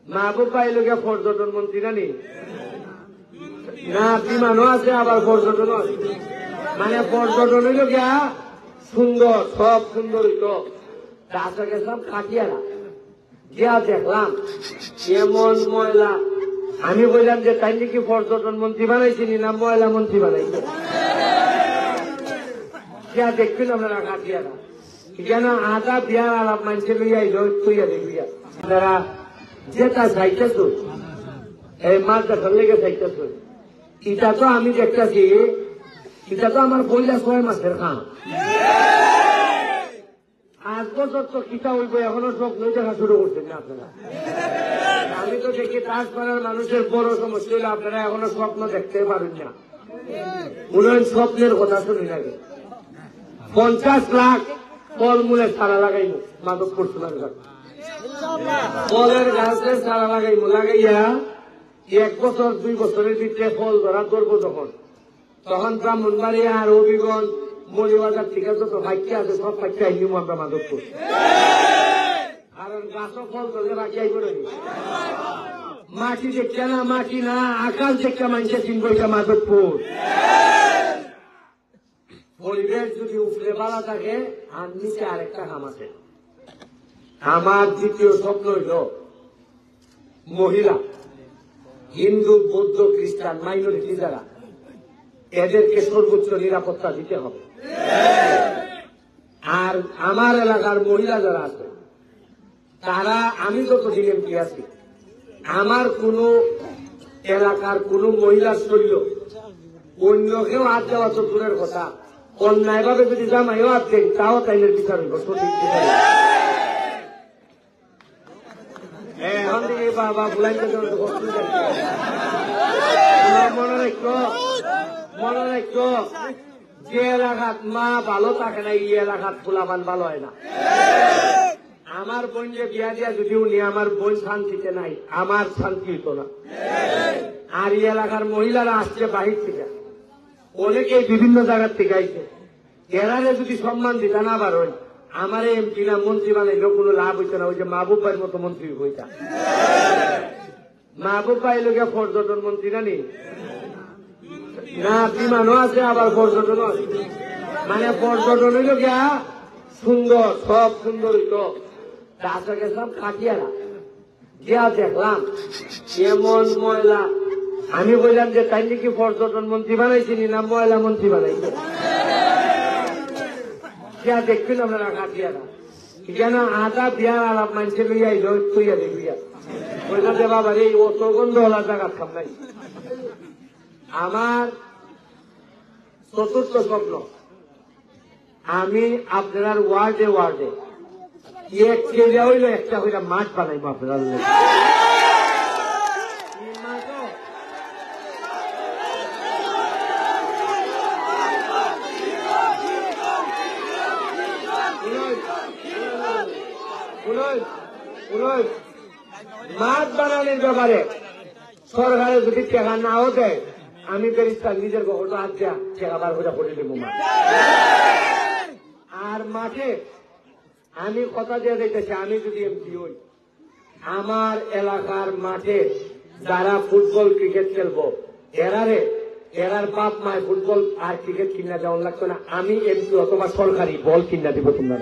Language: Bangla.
মাহবুব ভাই লোকে পর্যটন মন্ত্রী নানি না বিমানও আছে আবার পর্যটনও আছে মানে পর্যটন হইল গিয়া সুন্দর সব সুন্দর হইতো রাস্তা গেছিলাম কাটিয়ারা গিয়া দেখলাম এমন ময়লা আমি বললাম যে তাই নাকি পর্যটন মন্ত্রী বানাইছিনি না ময়লা মন্ত্রী বানাইছে গিয়া দেখবেন আপনারা কাটিয়ারা কেন আধা বিয়ার আলাপ মানছে লইয়া থইয়া দেখবিয়া আপনারা যেটা চাইতেছ এই মাছ দেখার লেগে চাইতেছ এটা তো আমি দেখতেছি এটা তো আমার বইলা 6 মাসের খান 8 বছর তো কিতা হইব এখনো স্বপ্ন দেখা শুরু করছেন না আপনারা আমি তো দেখি তাজপাড়ার মানুষের বড় সমস্যা হইলে আপনারা এখনো স্বপ্ন দেখতে পারেন না উন্নয়ন স্বপ্নের কথা শুনি লাগে 50 লাখ ফলমূলের চারা লাগাইব মাধবপুর সোনার ঘাট ফলের গাছের চারা লাগাইব লাগাইয়া 1 বছর 2 বছরের ভিতরে ফল ধরা ধরবো তখন ব্রাহ্মণবাড়িয়া আর হবিগঞ্জ মৌলিবাজার ঠিক আছে তো ফাইকে আছে সব ফাইকে আইনিম আমরা মাধবপুর কারণ গাছও ফল ধরলে বাকি আইব না মাটি দেখছে না মাটি না আকাশ দেখতে মানুষের চিনব এটা মাধবপুর পরিবেশ যদি উপরে বালা থাকে আর নিচে আরেকটা কাম আছে আমার দ্বিতীয় স্বপ্ন হইল মহিলা হিন্দু বৌদ্ধ খ্রিস্টান মাইনরিটি যারা এদেরকে সর্বোচ্চ নিরাপত্তা দিতে হবে আর আমার এলাকার মহিলা যারা আছে তারা আমি যতদিন এমপি আছি আমার কোন এলাকার কোন মহিলার শরীর অন্য কেউ হাত দেওয়া তো দূরের কথা অন্যায় ভাবে যদি জামাইও হাত দেন তাও তাইলের বিচার হইব সঠিক বিচার এখন থেকে বাবা বুলাইতে মনে রাখো যে এলাকাত মা ভালো থাকে না এই এলাকাত ফুলাবান ভালো হয় না আমার বোন যে বিয়া দিয়া যদি উনি আমার বোন শান্তিতে নাই আমার শান্তি হইত না আর এই এলাকার মহিলারা আসছে বাহির থেকে অনেকেই বিভিন্ন জায়গার থেকে আইছে এরারে যদি সম্মান দিতে না পারেন আমার এমপি না মন্ত্রী বানাইলেও কোনো লাভ হইতো না ওই যে মাহবুব ভাইয়ের মতো মন্ত্রী হইতা মাহবুব ভাই লোকে পর্যটন মন্ত্রী নানি না বিমানও আছে আবার পর্যটনও আছে মানে পর্যটন হইল গিয়া সুন্দর সব সুন্দর হইতো রাস্তা গেছিলাম কাটিয়ারা গিয়া দেখলাম এমন ময়লা আমি বললাম যে তাই নাকি পর্যটন মন্ত্রী বানাইছিনি না ময়লা মন্ত্রী বানাইছে গিয়া দেখবেন আপনারা কাটিয়ারা কেন আধা বিয়ার আলাপ মানছে লইয়া থইয়া দেখবিয়া বললাম যে বাবা এই অত গন্ধ হলা জায়গা খাম নাই আমার চতুর্থ স্বপ্ন আমি আপনার ওয়ার্ডে ওয়ার্ডে এক কেজিয়া হইল একটা হইলা মাঠ বানাইব আপনার মাঠ বানানোর ব্যাপারে সরকারে যদি টেকা নাও দেয় আমি বেরিস্তার নিজের গহটা হাত দেয়া টেকাবার করে করে দেবো আর মাঠে আমি কথা দিয়ে দেখতেছি আমি যদি এমপি হই আমার এলাকার মাঠে যারা ফুটবল ক্রিকেট খেলবো এরার বাপ মায় ফুটবল আর ক্রিকেট কিনা যাওয়ার লাগতো না আমি এমপি অথবা সরকারি বল কিনা দিব তোমরা